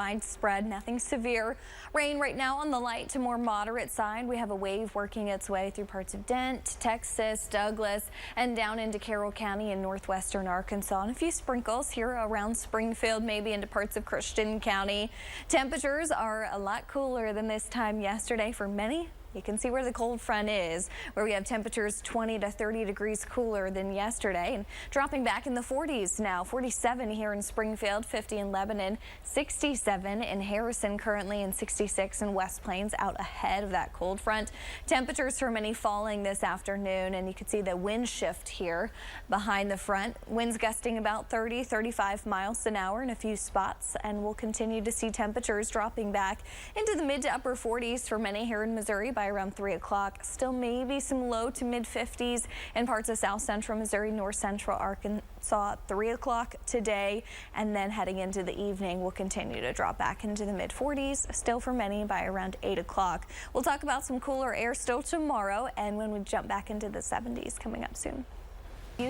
Widespread, nothing severe. Rain right now on the light to more moderate side. We have a wave working its way through parts of Dent, Texas, Douglas, and down into Carroll County in northwestern Arkansas. And a few sprinkles here around Springfield, maybe into parts of Christian County. Temperatures are a lot cooler than this time yesterday for many. You can see where the cold front is, where we have temperatures 20 to 30 degrees cooler than yesterday, and dropping back in the 40s now. 47 here in Springfield, 50 in Lebanon, 67 in Harrison currently, and 66 in West Plains out ahead of that cold front. Temperatures for many falling this afternoon, and you can see the wind shift here behind the front. Winds gusting about 30, 35 miles an hour in a few spots, and we'll continue to see temperatures dropping back into the mid to upper 40s for many here in Missouri by around 3 o'clock. Still maybe some low to mid 50s in parts of south central Missouri, north central Arkansas 3 o'clock today, and then heading into the evening we'll continue to drop back into the mid 40s still for many by around 8 o'clock. We'll talk about some cooler air still tomorrow, and when we jump back into the 70s coming up soon.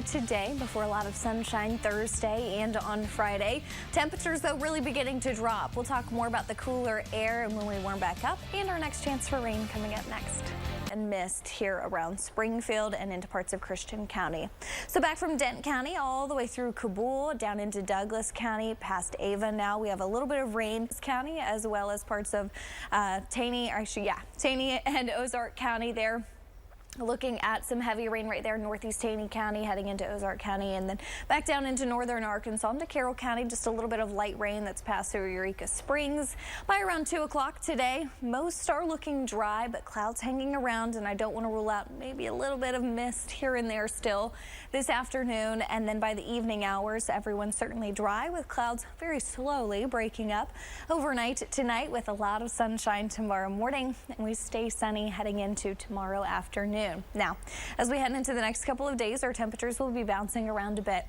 Today before a lot of sunshine Thursday and on Friday. Temperatures though really beginning to drop. We'll talk more about the cooler air and when we warm back up, and our next chance for rain coming up next. And mist here around Springfield and into parts of Christian County. So back from Dent County all the way through Kabul down into Douglas County past Ava. Now we have a little bit of rain in this county as well as parts of Taney and Ozark County there. Looking at some heavy rain right there in northeast Taney County, heading into Ozark County, and then back down into northern Arkansas into Carroll County. Just a little bit of light rain that's passed through Eureka Springs by around 2 o'clock today. Most are looking dry, but clouds hanging around, and I don't want to rule out maybe a little bit of mist here and there still this afternoon. And then by the evening hours, everyone's certainly dry with clouds very slowly breaking up overnight tonight with a lot of sunshine tomorrow morning, and we stay sunny heading into tomorrow afternoon. Now, as we head into the next couple of days, our temperatures will be bouncing around a bit.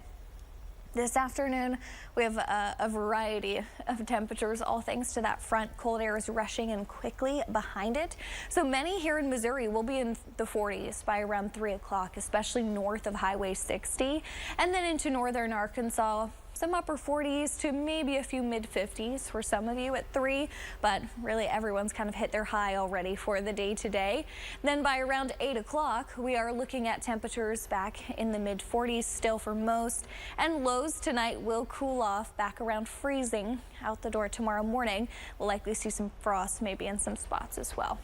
This afternoon, we have a variety of temperatures, all thanks to that front. Cold air is rushing in quickly behind it. So many here in Missouri will be in the 40s by around 3 o'clock, especially north of Highway 60, and then into northern Arkansas. Some upper 40s to maybe a few mid 50s for some of you at 3, but really everyone's kind of hit their high already for the day today. Then by around 8 o'clock, we are looking at temperatures back in the mid 40s still for most, and lows tonight will cool off back around freezing out the door tomorrow morning. We'll likely see some frost maybe in some spots as well.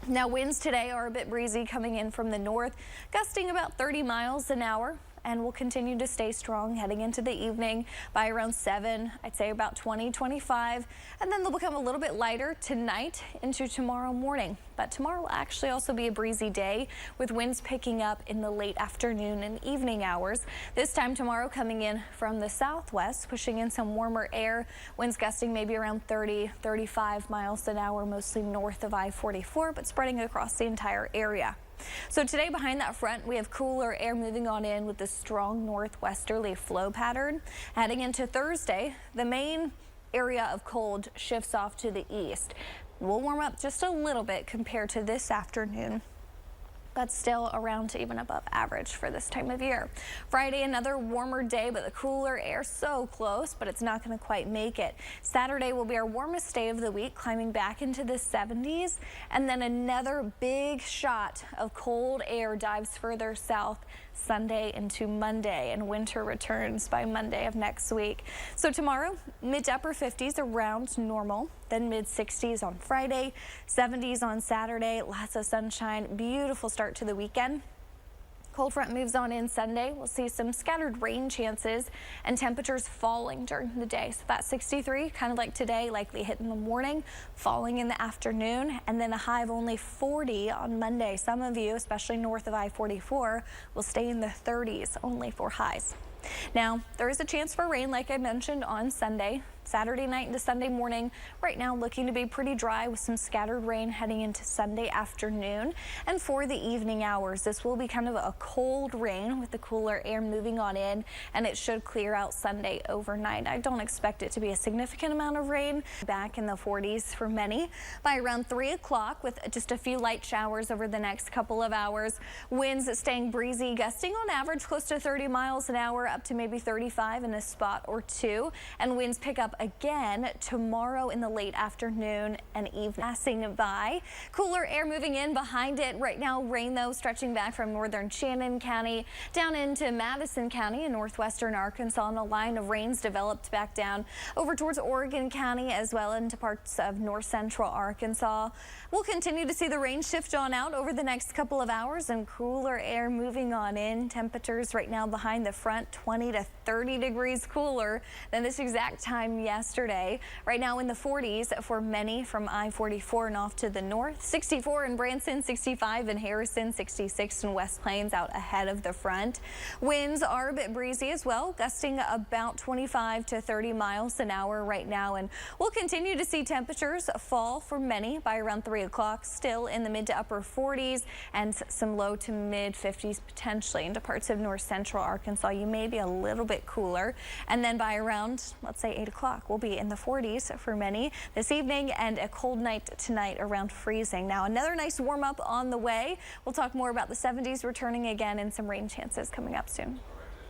Now winds today are a bit breezy coming in from the north, gusting about 30 miles an hour. And will continue to stay strong heading into the evening by around 7, I'd say about 20, 25, and then they'll become a little bit lighter tonight into tomorrow morning. But tomorrow will actually also be a breezy day with winds picking up in the late afternoon and evening hours. This time tomorrow coming in from the southwest, pushing in some warmer air, winds gusting maybe around 30, 35 miles an hour, mostly north of I-44, but spreading across the entire area. So today behind that front, we have cooler air moving on in with the strong northwesterly flow pattern. Heading into Thursday, the main area of cold shifts off to the east. We'll warm up just a little bit compared to this afternoon, but still around to even above average for this time of year. Friday, another warmer day, but the cooler air so close, but it's not going to quite make it. Saturday will be our warmest day of the week, climbing back into the 70s, and then another big shot of cold air dives further south Sunday into Monday, and winter returns by Monday of next week. So tomorrow, mid to upper 50s around normal, then mid 60s on Friday, 70s on Saturday, lots of sunshine, beautiful start to the weekend. Cold front moves on in Sunday. We'll see some scattered rain chances and temperatures falling during the day. So that 63, kind of like today, likely hit in the morning, falling in the afternoon, and then a high of only 40 on Monday. Some of you, especially north of I-44, will stay in the 30s only for highs. Now, there is a chance for rain, like I mentioned, on Sunday. Saturday night into Sunday morning. Right now looking to be pretty dry with some scattered rain heading into Sunday afternoon. And for the evening hours, this will be kind of a cold rain with the cooler air moving on in, and it should clear out Sunday overnight. I don't expect it to be a significant amount of rain. Back in the 40s for many by around 3 o'clock with just a few light showers over the next couple of hours. Winds staying breezy, gusting on average close to 30 miles an hour up to maybe 35 in a spot or two, and winds pick up again tomorrow in the late afternoon and evening. Passing by. Cooler air moving in behind it. Right now, rain though stretching back from northern Shannon County down into Madison County in northwestern Arkansas, and a line of rains developed back down over towards Oregon County as well into parts of north central Arkansas. We'll continue to see the rain shift on out over the next couple of hours and cooler air moving on in. Temperatures right now behind the front 20 to 30 degrees cooler than this exact time yesterday. Right now in the 40s for many from I-44 and off to the north. 64 in Branson, 65 in Harrison, 66 in West Plains out ahead of the front. Winds are a bit breezy as well, gusting about 25 to 30 miles an hour right now, and we'll continue to see temperatures fall for many by around 3 o'clock, still in the mid to upper 40s and some low to mid 50s potentially into parts of north central Arkansas. You may be a little bit cooler, and then by around, let's say 8 o'clock, we'll be in the 40s for many this evening and a cold night tonight around freezing. Now another nice warm up on the way. We'll talk more about the 70s returning again and some rain chances coming up soon.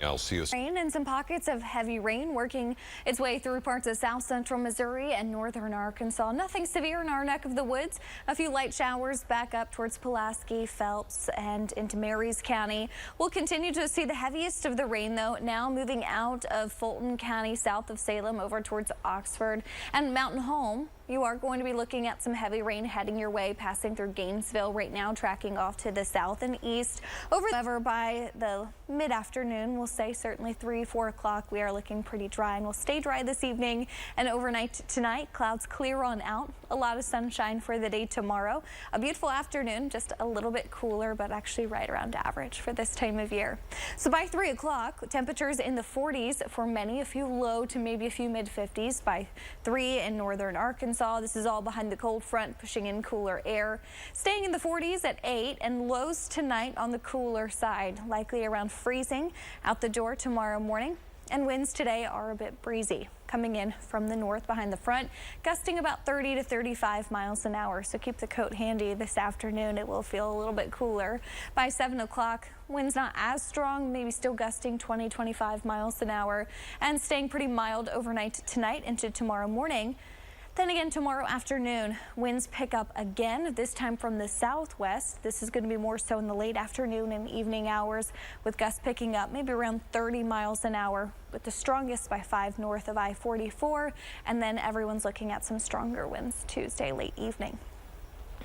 I'll see you. Rain and some pockets of heavy rain working its way through parts of south central Missouri and northern Arkansas. Nothing severe in our neck of the woods. A few light showers back up towards Pulaski, Phelps, and into Marys County. We'll continue to see the heaviest of the rain, though, now moving out of Fulton County, south of Salem, over towards Oxford and Mountain Home. You are going to be looking at some heavy rain heading your way, passing through Gainesville right now, tracking off to the south and east. However, by the mid-afternoon, we'll say certainly 3, 4 o'clock, we are looking pretty dry and will stay dry this evening and overnight tonight. Clouds clear on out. A lot of sunshine for the day tomorrow. A beautiful afternoon, just a little bit cooler, but actually right around average for this time of year. So by 3 o'clock, temperatures in the 40s for many, a few low to maybe a few mid 50s by 3 in northern Arkansas. This is all behind the cold front, pushing in cooler air. Staying in the 40s at 8 and lows tonight on the cooler side, likely around freezing out the door tomorrow morning. And winds today are a bit breezy, coming in from the north behind the front, gusting about 30 to 35 miles an hour. So keep the coat handy this afternoon. It will feel a little bit cooler. By 7 o'clock, winds not as strong, maybe still gusting 20, 25 miles an hour and staying pretty mild overnight tonight into tomorrow morning. Then again tomorrow afternoon, winds pick up again, this time from the southwest. This is going to be more so in the late afternoon and evening hours, with gusts picking up maybe around 30 miles an hour, with the strongest by 5 north of I-44. And then everyone's looking at some stronger winds Tuesday late evening.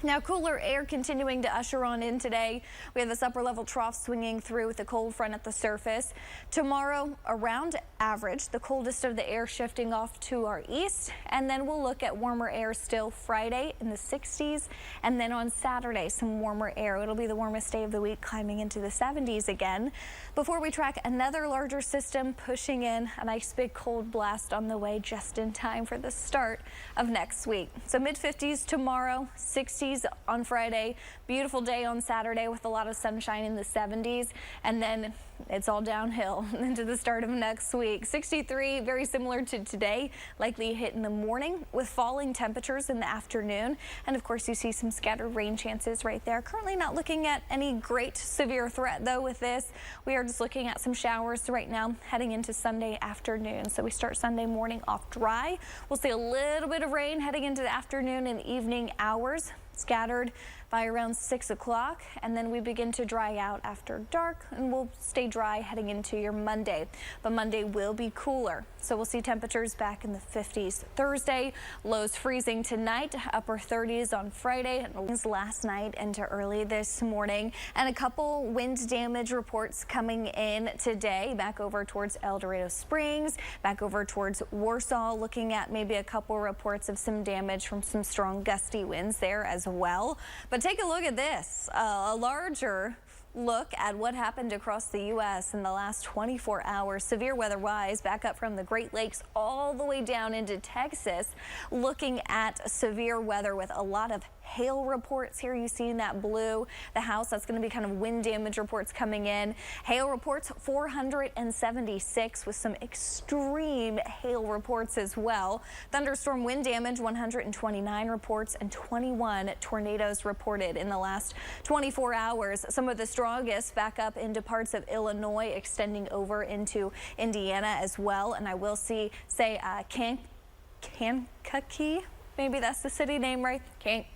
Now cooler air continuing to usher on in today. We have this upper level trough swinging through with the cold front at the surface. Tomorrow around average, the coldest of the air shifting off to our east, and then we'll look at warmer air still Friday in the 60s, and then on Saturday some warmer air. It'll be the warmest day of the week, climbing into the 70s again before we track another larger system pushing in a nice big cold blast on the way just in time for the start of next week. So mid 50s tomorrow, 60s on Friday, beautiful day on Saturday with a lot of sunshine in the 70s, and then it's all downhill into the start of next week. 63, very similar to today, likely hit in the morning with falling temperatures in the afternoon. And of course, you see some scattered rain chances right there. Currently not looking at any great severe threat though with this. We are just looking at some showers right now heading into Sunday afternoon. So we start Sunday morning off dry. We'll see a little bit of rain heading into the afternoon and evening hours, scattered by around 6 o'clock, and then we begin to dry out after dark, and we'll stay dry heading into your Monday. But Monday will be cooler, so we'll see temperatures back in the 50s Thursday, lows freezing tonight, upper 30s on Friday, and last night into early this morning, and a couple wind damage reports coming in today, back over towards El Dorado Springs, back over towards Warsaw, looking at maybe a couple reports of some damage from some strong gusty winds there as well. But take a look at this, a larger look at what happened across the U.S. in the last 24 hours, severe weather-wise, back up from the Great Lakes all the way down into Texas, looking at severe weather with a lot of hail reports here. You see in that blue, the house, that's going to be kind of wind damage reports coming in. Hail reports 476 with some extreme hail reports as well. Thunderstorm wind damage 129 reports and 21 tornadoes reported in the last 24 hours. Some of the strongest back up into parts of Illinois, extending over into Indiana as well. And I will say Kankakee. Maybe that's the city name, right?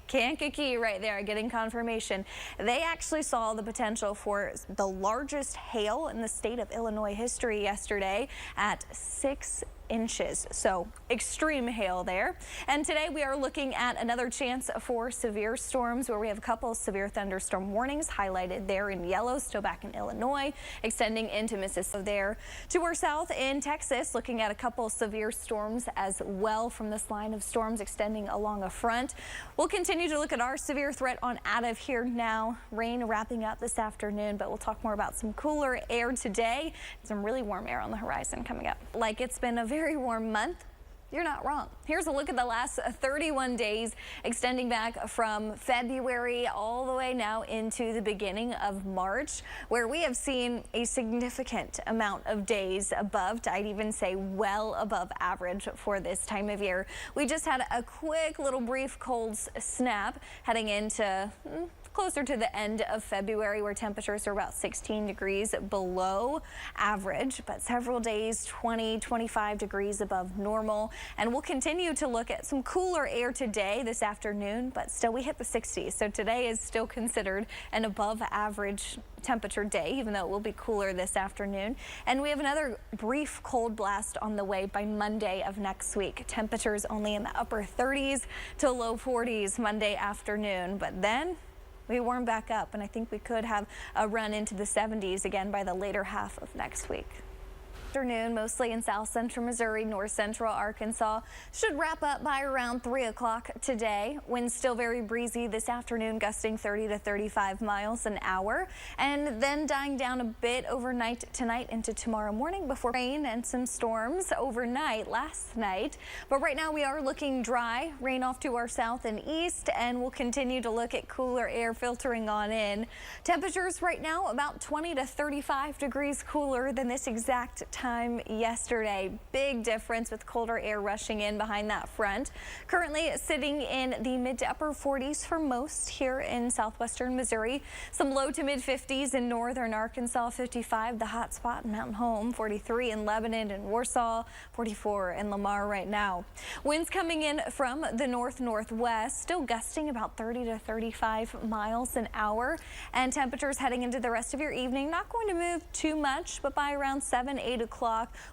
Kankakee right there, getting confirmation. They actually saw the potential for the largest hail in the state of Illinois history yesterday at 6 inches. So extreme hail there. And today we are looking at another chance for severe storms where we have a couple severe thunderstorm warnings highlighted there in yellow, still back in Illinois, extending into Mississippi there. To our south in Texas, looking at a couple severe storms as well from this line of storms extending along a front. We'll continue to look at our severe threat on out of here now. Rain wrapping up this afternoon, but we'll talk more about some cooler air today. Some really warm air on the horizon coming up. Like it's been a very warm month. You're not wrong. Here's a look at the last 31 days, extending back from February all the way now into the beginning of March, where we have seen a significant amount of days above, I'd even say well above average for this time of year. We just had a quick little brief cold snap heading into closer to the end of February, where temperatures are about 16 degrees below average, but several days 20-25 degrees above normal. And we'll continue to look at some cooler air today, this afternoon, but still we hit the 60s. So today is still considered an above average temperature day, even though it will be cooler this afternoon. And we have another brief cold blast on the way by Monday of next week. Temperatures only in the upper 30s to low 40s Monday afternoon, but then we warm back up, and I think we could have a run into the 70s again by the later half of next week. Afternoon, mostly in south central Missouri, north central Arkansas. Should wrap up by around 3 o'clock today. Winds still very breezy this afternoon, gusting 30 to 35 miles an hour, and then dying down a bit overnight tonight into tomorrow morning before rain and some storms overnight last night. But right now we are looking dry, rain off to our south and east, and we'll continue to look at cooler air filtering on in. Temperatures right now about 20 to 35 degrees cooler than this exact time yesterday. Big difference with colder air rushing in behind that front. Currently sitting in the mid to upper 40s for most here in southwestern Missouri. Some low to mid 50s in northern Arkansas, 55 the hot spot in Mountain Home, 43 in Lebanon and Warsaw, 44 in Lamar right now. Winds coming in from the north-northwest, still gusting about 30 to 35 miles an hour, and temperatures heading into the rest of your evening not going to move too much, but by around 7-8 o'clock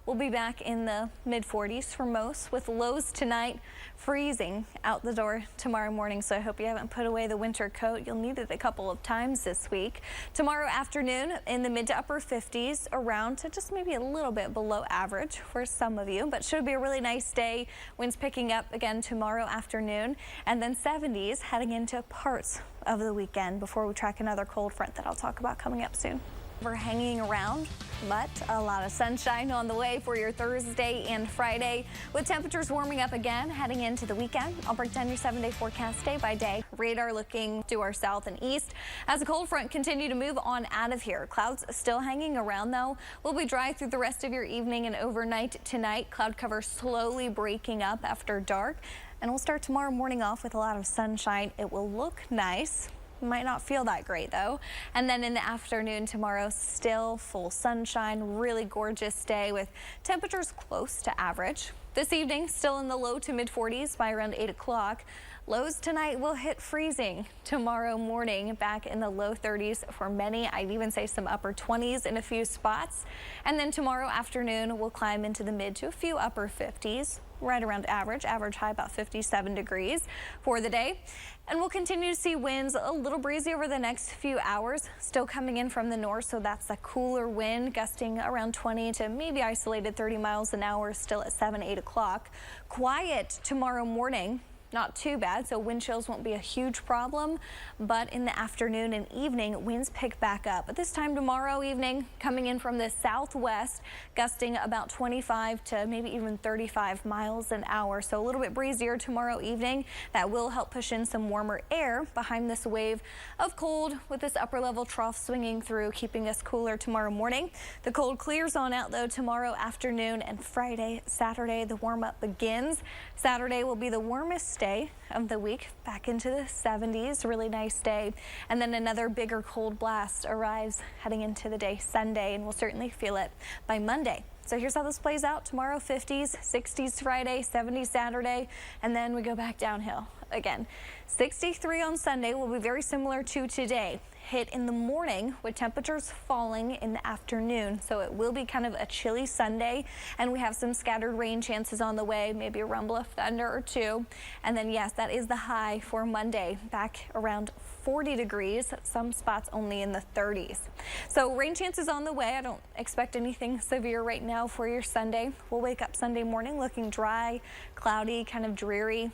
we'll be back in the mid 40s for most, with lows tonight freezing out the door tomorrow morning. So I hope you haven't put away the winter coat. You'll need it a couple of times this week. Tomorrow afternoon in the mid to upper 50s, around to just maybe a little bit below average for some of you, but should be a really nice day. Winds picking up again tomorrow afternoon, and then 70s heading into parts of the weekend before we track another cold front that I'll talk about coming up soon. We're hanging around, but a lot of sunshine on the way for your Thursday and Friday, with temperatures warming up again heading into the weekend. I'll break down your 7-day forecast day by day. Radar looking to our south and east as the cold front continue to move on out of here. Clouds still hanging around though. We'll be dry through the rest of your evening and overnight tonight. Cloud cover slowly breaking up after dark, and we'll start tomorrow morning off with a lot of sunshine. It will look nice. Might not feel that great though. And then in the afternoon tomorrow, still full sunshine, really gorgeous day with temperatures close to average. This evening, still in the low to mid 40s by around 8 o'clock. Lows tonight will hit freezing tomorrow morning, back in the low 30s for many. I'd even say some upper 20s in a few spots. And then tomorrow afternoon, we'll climb into the mid to a few upper 50s, right around average high about 57 degrees for the day. And we'll continue to see winds a little breezy over the next few hours, still coming in from the north. So that's a cooler wind gusting around 20 to maybe isolated 30 miles an hour, still at 7-8 o'clock. Quiet tomorrow morning. Not too bad, so wind chills won't be a huge problem, but in the afternoon and evening, winds pick back up. But this time tomorrow evening, coming in from the southwest, gusting about 25 to maybe even 35 miles an hour. So a little bit breezier tomorrow evening. That will help push in some warmer air behind this wave of cold, with this upper level trough swinging through, keeping us cooler tomorrow morning. The cold clears on out though tomorrow afternoon, and Friday, Saturday, the warm up begins. Saturday will be the warmest day of the week, back into the 70s. Really nice day. And then another bigger cold blast arrives heading into the day Sunday, and we'll certainly feel it by Monday. So here's how this plays out tomorrow: 50s, 60s Friday, 70s Saturday, and then we go back downhill again. 63 on Sunday will be very similar to today. Hit in the morning with temperatures falling in the afternoon. So it will be kind of a chilly Sunday, and we have some scattered rain chances on the way, maybe a rumble of thunder or two. And then yes, that is the high for Monday, back around 40 degrees, some spots only in the 30s. So rain chances on the way. I don't expect anything severe right now for your Sunday. We'll wake up Sunday morning looking dry, cloudy, kind of dreary.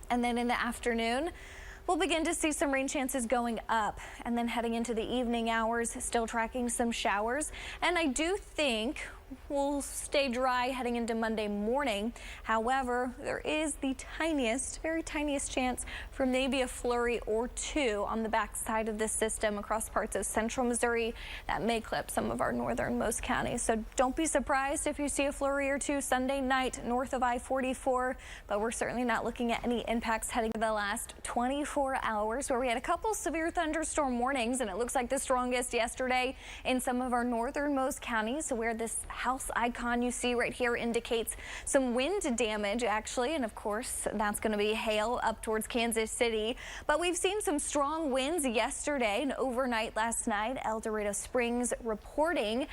And then in the afternoon, we'll begin to see some rain chances going up, and then heading into the evening hours, still tracking some showers. And I do think we'll stay dry heading into Monday morning. However, there is the tiniest, very tiniest chance for maybe a flurry or two on the backside of this system across parts of central Missouri that may clip some of our northernmost counties. So don't be surprised if you see a flurry or two Sunday night north of I-44, but we're certainly not looking at any impacts heading to the last 24 hours, where we had a couple severe thunderstorm warnings, and it looks like the strongest yesterday in some of our northernmost counties, where this house icon you see right here indicates some wind damage, actually, and of course that's going to be hail up towards Kansas City. But we've seen some strong winds yesterday and overnight last night. El Dorado Springs reporting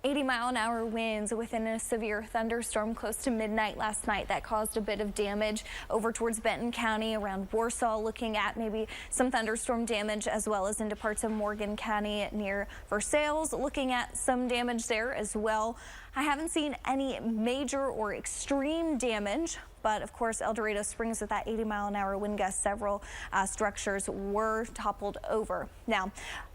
80-mile-an-hour winds within a severe thunderstorm close to midnight last night that caused a bit of damage over towards Benton County, around Warsaw, looking at maybe some thunderstorm damage, as well as into parts of Morgan County near Versailles, looking at some damage there as well. I haven't seen any major or extreme damage, but of course El Dorado Springs with that 80-mile-an-hour wind gust, several structures were toppled over. Now,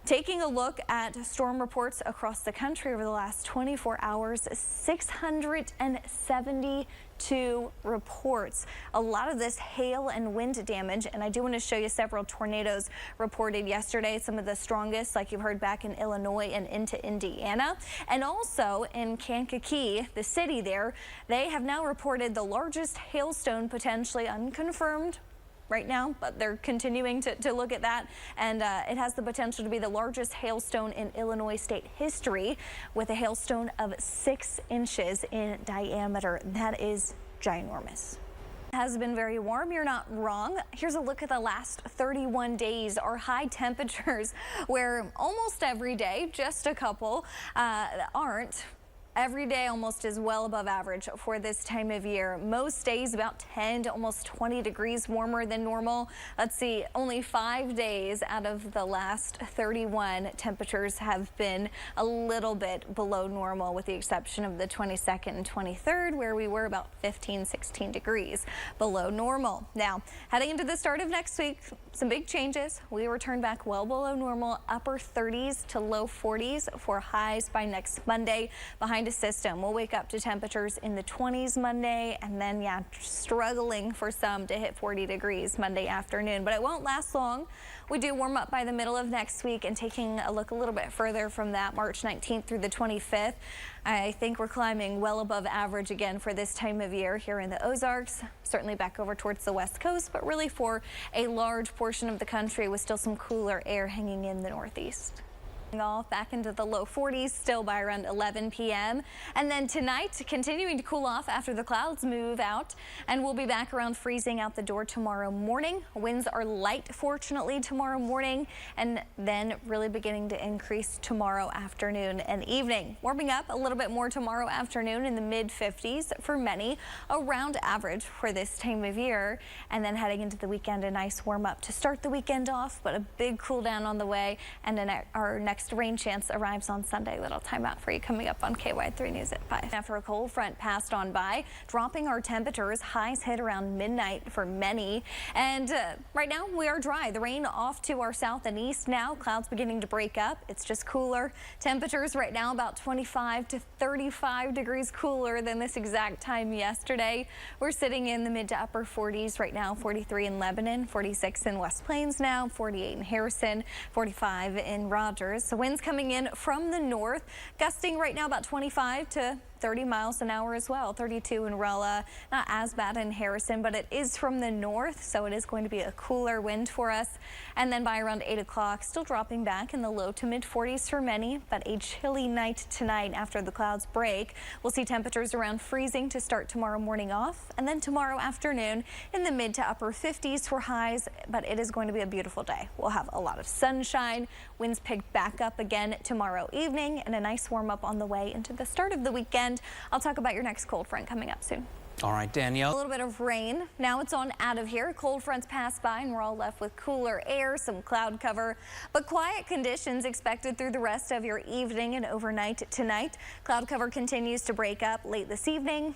taking a look at storm reports across the country over the last 24 hours, 672 reports. A lot of this hail and wind damage, and I do want to show you several tornadoes reported yesterday. Some of the strongest, like you've heard, back in Illinois and into Indiana, and also in Kankakee, the city there. They have now reported the largest hailstone, potentially unconfirmed right now, but they're continuing to look at that, and it has the potential to be the largest hailstone in Illinois state history, with a hailstone of 6 inches in diameter. That is ginormous. It has been very warm. You're not wrong. Here's a look at the last 31 days. Our high temperatures, where almost every day, just a couple aren't. Every day almost is well above average for this time of year. Most days about 10 to almost 20 degrees warmer than normal. Let's see, only 5 days out of the last 31 temperatures have been a little bit below normal, with the exception of the 22nd and 23rd, where we were about 15, 16 degrees below normal. Now, heading into the start of next week, some big changes. We return back well below normal, upper 30s to low 40s for highs by next Monday. Behind a system, we'll wake up to temperatures in the 20s Monday, and then struggling for some to hit 40 degrees Monday afternoon, but it won't last long. We do warm up by the middle of next week, and taking a look a little bit further from that, March 19th through the 25th, I think we're climbing well above average again for this time of year here in the Ozarks, certainly back over towards the West Coast, but really for a large portion of the country with still some cooler air hanging in the Northeast. Off back into the low 40s still by around 11 p.m. And then tonight, continuing to cool off after the clouds move out, and we'll be back around freezing out the door tomorrow morning. Winds are light, fortunately, tomorrow morning, and then really beginning to increase tomorrow afternoon and evening. Warming up a little bit more tomorrow afternoon in the mid 50s for many, around average for this time of year. And then heading into the weekend, a nice warm up to start the weekend off, but a big cool down on the way, and then our next rain chance arrives on Sunday. Little timeout for you coming up on KY3 News at 5. After a cold front passed on by, dropping our temperatures, highs hit around midnight for many. And right now we are dry. The rain off to our south and east now. Clouds beginning to break up. It's just cooler. Temperatures right now about 25 to 35 degrees cooler than this exact time yesterday. We're sitting in the mid to upper 40s right now. 43 in Lebanon, 46 in West Plains now, 48 in Harrison, 45 in Rogers. So winds coming in from the north, gusting right now about 25 to 30 miles an hour as well. 32 in Rolla, not as bad in Harrison, but it is from the north, so it is going to be a cooler wind for us. And then by around 8 o'clock, still dropping back in the low to mid 40s for many, but a chilly night tonight after the clouds break. We'll see temperatures around freezing to start tomorrow morning off, and then tomorrow afternoon in the mid to upper 50s for highs, but it is going to be a beautiful day. We'll have a lot of sunshine, winds pick back up again tomorrow evening, and a nice warm up on the way into the start of the weekend. I'll talk about your next cold front coming up soon. All right, Danielle. A little bit of rain. Now it's on out of here. Cold fronts pass by and we're all left with cooler air, some cloud cover, but quiet conditions expected through the rest of your evening and overnight tonight. Cloud cover continues to break up late this evening.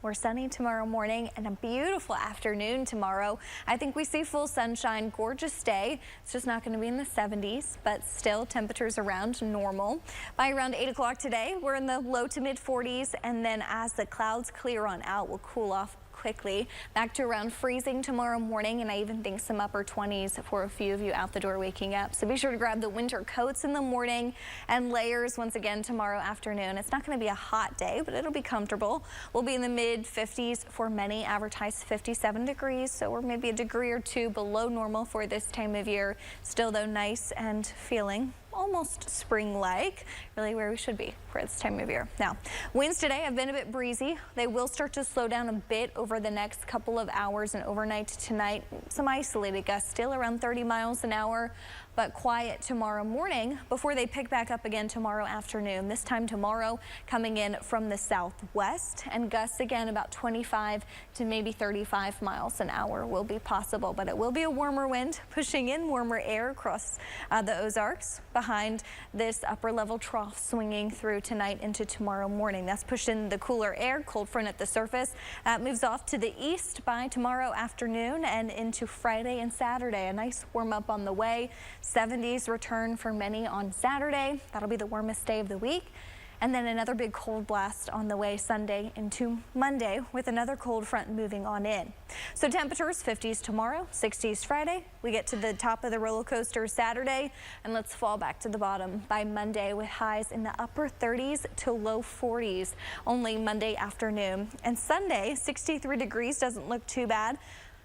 We're sunny tomorrow morning and a beautiful afternoon tomorrow. I think we see full sunshine, gorgeous day. It's just not going to be in the 70s, but still temperatures around normal. By around 8 o'clock today, we're in the low to mid 40s, and then as the clouds clear on out, we'll cool off quickly. Back to around freezing tomorrow morning, and I even think some upper 20s for a few of you out the door waking up. So be sure to grab the winter coats in the morning and layers once again tomorrow afternoon. It's not going to be a hot day, but it'll be comfortable. We'll be in the mid 50s for many, advertised 57 degrees, so we're maybe a degree or two below normal for this time of year. Still though nice and feeling almost spring-like, really where we should be for this time of year. Now, winds today have been a bit breezy. They will start to slow down a bit over the next couple of hours and overnight tonight. Some isolated gusts still around 30 miles an hour, but quiet tomorrow morning before they pick back up again tomorrow afternoon. This time tomorrow coming in from the southwest, and gusts again about 25 to maybe 35 miles an hour will be possible, but it will be a warmer wind pushing in warmer air across the Ozarks behind this upper level trough swinging through tonight into tomorrow morning. That's pushing the cooler air, cold front at the surface. That moves off to the east by tomorrow afternoon and into Friday and Saturday. A nice warm up on the way. 70s return for many on Saturday. That'll be the warmest day of the week. And then another big cold blast on the way Sunday into Monday with another cold front moving on in. So temperatures 50s tomorrow, 60s Friday. We get to the top of the roller coaster Saturday, and let's fall back to the bottom by Monday with highs in the upper 30s to low 40s only Monday afternoon. And Sunday, 63 degrees doesn't look too bad,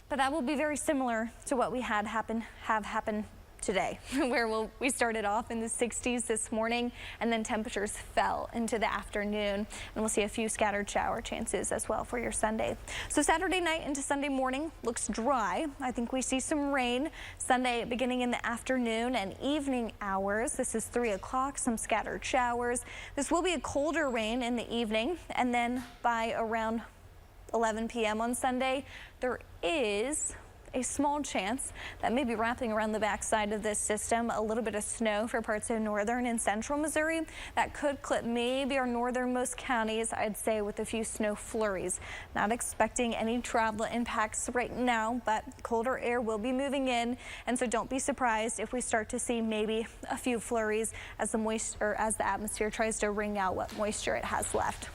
but that will be very similar to what we have happen today, where we started off in the 60s this morning, and then temperatures fell into the afternoon, and we'll see a few scattered shower chances as well for your Sunday. So Saturday night into Sunday morning looks dry. I think we see some rain Sunday beginning in the afternoon and evening hours. This is 3 o'clock, some scattered showers. This will be a colder rain in the evening, and then by around 11 p.m. on Sunday, there is a small chance that may be wrapping around the backside of this system a little bit of snow for parts of northern and central Missouri. That could clip maybe our northernmost counties, I'd say, with a few snow flurries. Not expecting any travel impacts right now, but colder air will be moving in, and so don't be surprised if we start to see maybe a few flurries as the atmosphere tries to wring out what moisture it has left.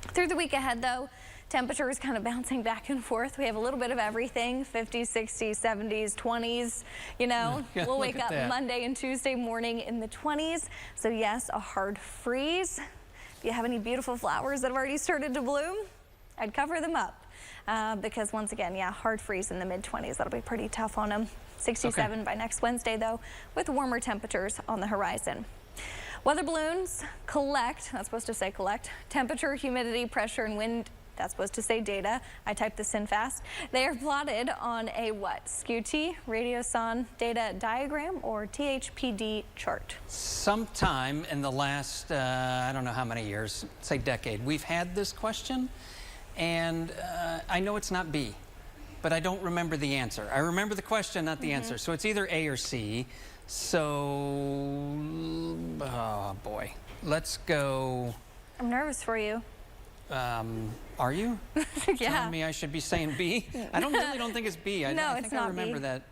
Through the week ahead, though, temperatures kind of bouncing back and forth. We have a little bit of everything, 50s, 60s, 70s, 20s, you know. Yeah, we'll wake up Monday and Tuesday morning in the 20s. So yes, a hard freeze. If you have any beautiful flowers that have already started to bloom, I'd cover them up because once again, yeah, hard freeze in the mid 20s. That'll be pretty tough on them. 67 by next Wednesday, though, with warmer temperatures on the horizon. Weather balloons collect, that's supposed to say collect, temperature, humidity, pressure, and wind. That's supposed to say data. I typed this in fast. They are plotted on a what? SCUT, Radioson data diagram, or THPD chart. Sometime in the last, I don't know how many years, say decade, we've had this question, and I know it's not B, but I don't remember the answer. I remember the question, not the answer. So it's either A or C. So, oh boy, let's go. I'm nervous for you. Are you? Yeah. Telling me I should be saying B? I really don't think it's B. I no, think it's not I remember B. that.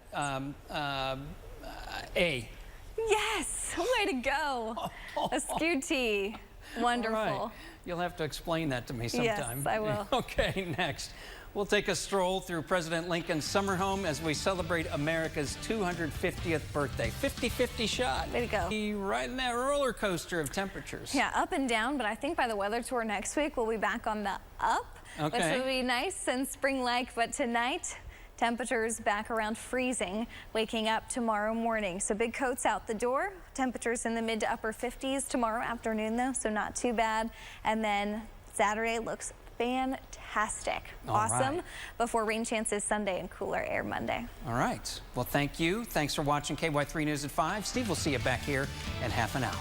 A. Yes, way to go. A SCUT. Wonderful. All right. You'll have to explain that to me sometime. Yes, I will. Okay, next. We'll take a stroll through President Lincoln's summer home as we celebrate America's 250th birthday. 50-50 shot. Way to go. Be riding that roller coaster of temperatures. Yeah, up and down, but I think by the weather tour next week, we'll be back on the up, which will be nice and spring-like. But tonight, temperatures back around freezing, waking up tomorrow morning. So big coats out the door. Temperatures in the mid to upper 50s tomorrow afternoon, though, so not too bad. And then Saturday looks fantastic. Awesome. Right. Before rain chances Sunday and cooler air Monday. All right. Well, thank you. Thanks for watching KY3 News at 5. Steve will see you back here in half an hour.